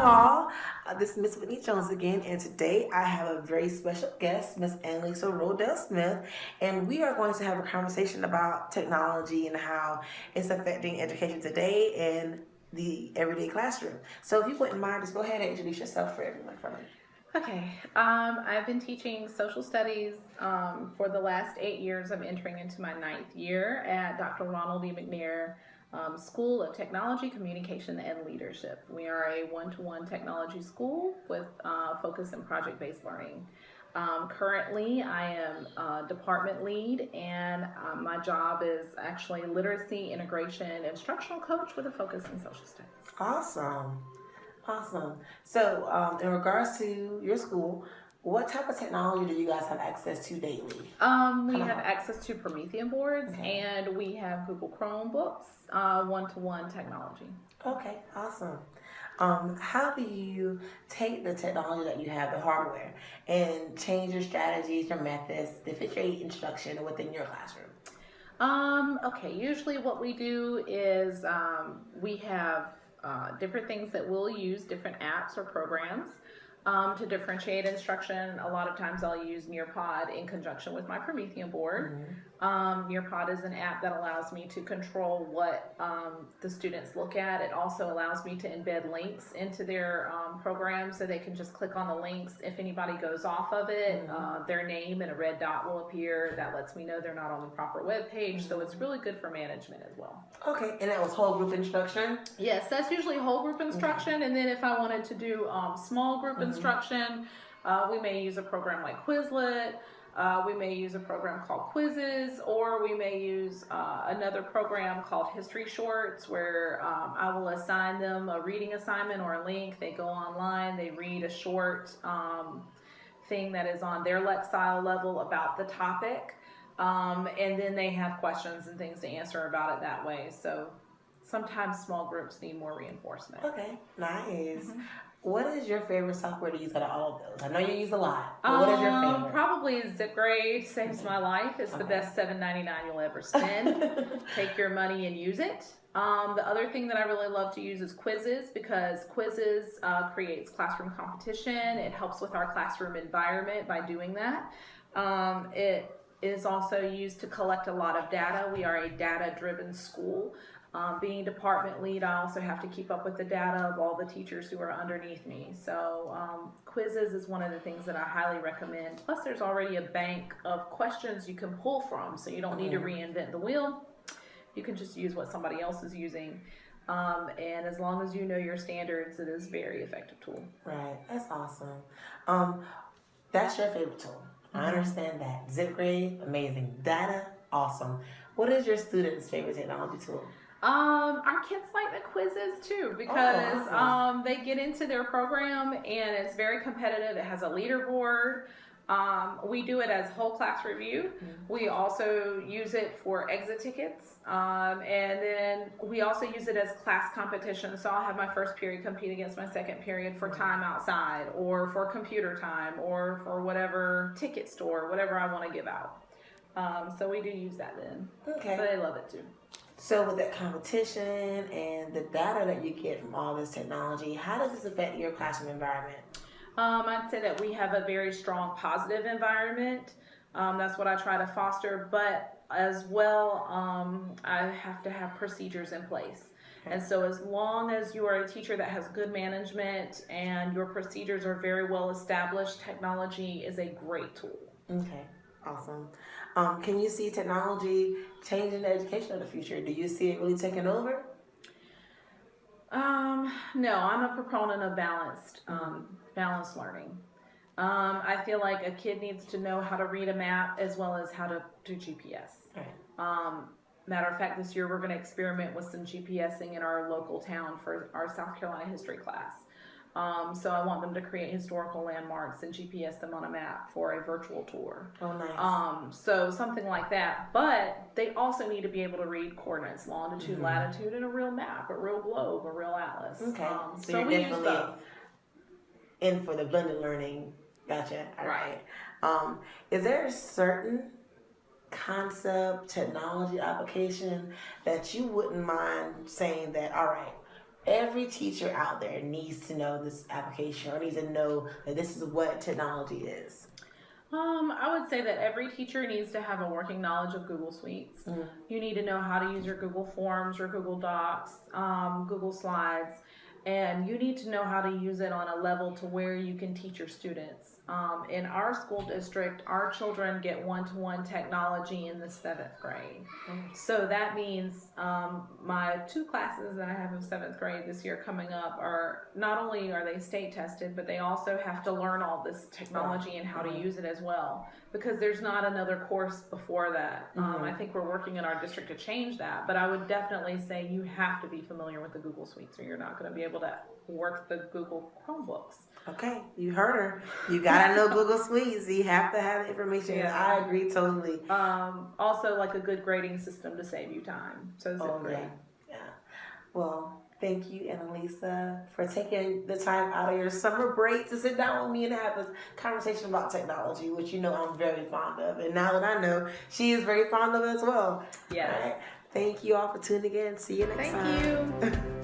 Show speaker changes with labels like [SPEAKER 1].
[SPEAKER 1] all. This is Miss Whitney Jones again, and today I have a very special guest, Miss Annalisa Rodell Smith, and we are going to have a conversation about technology and how it's affecting education today and the everyday classroom. So if you wouldn't mind, just go ahead and introduce yourself for everyone for me.
[SPEAKER 2] Okay, I've been teaching social studies for the last 8 years. I'm entering into my 9th year at Dr. Ronald E. McNair School of Technology, Communication, and Leadership. We are a one-to-one technology school with focus in project-based learning. Currently, I am a department lead, and my job is actually literacy, integration, instructional coach with a focus in social studies.
[SPEAKER 1] Awesome. Awesome. So, in regards to your school, what type of technology do you guys have access to daily?
[SPEAKER 2] We have access to Promethean boards, and we have Google Chromebooks, one-to-one technology.
[SPEAKER 1] Okay, awesome. How do you take the technology that you have, the hardware, and change your strategies, your methods to fit your instruction within your classroom?
[SPEAKER 2] Okay, usually what we do is we have different things that we'll use, different apps or programs to differentiate instruction. A lot of times I'll use Nearpod in conjunction with my Promethean board. Nearpod is an app that allows me to control what the students look at. It also allows me to embed links into their program so they can just click on the links. If anybody goes off of it, their name and a red dot will appear. That lets me know they're not on the proper web page. So it's really good for management as well.
[SPEAKER 1] Okay, and that was whole group instruction?
[SPEAKER 2] Yes, that's usually whole group instruction. And then if I wanted to do small group instruction, we may use a program like Quizlet. We may use a program called Quizzes, or we may use another program called History Shorts, where I will assign them a reading assignment or a link. They go online, they read a short thing that is on their Lexile level about the topic, and then they have questions and things to answer about it that way. So sometimes small groups need more reinforcement.
[SPEAKER 1] Okay, nice. What is your favorite software to use out of all of those? I know you use a lot, but what is your favorite?
[SPEAKER 2] Probably ZipGrade saves my life. It's the best $7.99 you'll ever spend. Take your money and use it. The other thing that I really love to use is Quizzes, because Quizzes creates classroom competition. It helps with our classroom environment by doing that. It is also used to collect a lot of data. We are a data-driven school. Being department lead, I also have to keep up with the data of all the teachers who are underneath me. So Quizzes is one of the things that I highly recommend. Plus, there's already a bank of questions you can pull from, so you don't need to reinvent the wheel. You can just use what somebody else is using. And as long as you know your standards, it is a very effective tool.
[SPEAKER 1] Right, that's awesome. That's your favorite tool. I understand that. ZipGrade, amazing. Data, awesome. What is your students' favorite technology tool?
[SPEAKER 2] Our kids like the quizzes too, because they get into their program and it's very competitive. It has a leaderboard. We do it as whole class review. We also use it for exit tickets, and then we also use it as class competition. So I'll have my first period compete against my second period for time outside, or for computer time, or for whatever ticket store, whatever I want to give out. So we do use that then.
[SPEAKER 1] Okay.
[SPEAKER 2] So they love it too.
[SPEAKER 1] So with that competition and the data that you get from all this technology, how does this affect your classroom environment?
[SPEAKER 2] I'd say that we have a very strong positive environment. That's what I try to foster, but as well, I have to have procedures in place. And so as long as you are a teacher that has good management and your procedures are very well established, technology is a great tool.
[SPEAKER 1] Okay, awesome. Can you see technology changing the education of the future? Do you see it really taking over?
[SPEAKER 2] No, I'm a proponent of balanced learning. I feel like a kid needs to know how to read a map as well as how to do GPS.
[SPEAKER 1] Right.
[SPEAKER 2] Matter of fact, this year we're going to experiment with some GPSing in our local town for our South Carolina history class. So I want them to create historical landmarks and GPS them on a map for a virtual tour.
[SPEAKER 1] Oh, nice.
[SPEAKER 2] So something like that. But they also need to be able to read coordinates, longitude, latitude, and a real map, a real globe, a real atlas.
[SPEAKER 1] Okay.
[SPEAKER 2] So
[SPEAKER 1] you're
[SPEAKER 2] we use
[SPEAKER 1] definitely
[SPEAKER 2] both.
[SPEAKER 1] in for the blended learning. Gotcha. All
[SPEAKER 2] right.
[SPEAKER 1] Is there a certain concept, technology application that you wouldn't mind saying that, all right, every teacher out there needs to know this application or needs to know that this is what technology is?
[SPEAKER 2] I would say that every teacher needs to have a working knowledge of Google Suites.
[SPEAKER 1] Mm.
[SPEAKER 2] You need to know how to use your Google Forms, your Google Docs, Google Slides, and you need to know how to use it on a level to where you can teach your students. In our school district, our children get one-to-one technology in the 7th grade. So that means my 2 classes that I have of 7th grade this year coming up are not only are they state tested, but they also have to learn all this technology and how to use it as well, because there's not another course before that. I think we're working in our district to change that, but I would definitely say you have to be familiar with the Google Suites or you're not going to be able to work the Google Chromebooks.
[SPEAKER 1] Okay, you heard her. You gotta know Google Suites. You have to have the information.
[SPEAKER 2] Yeah.
[SPEAKER 1] I agree totally.
[SPEAKER 2] Also, like a good grading system to save you time. So zip grade.
[SPEAKER 1] Yeah. Well, thank you, Annalisa, for taking the time out of your summer break to sit down with me and have a conversation about technology, which you know I'm very fond of. And now that I know, she is very fond of it as well.
[SPEAKER 2] Yes.
[SPEAKER 1] All right. Thank you all for tuning in. See you next time.
[SPEAKER 2] Thank you.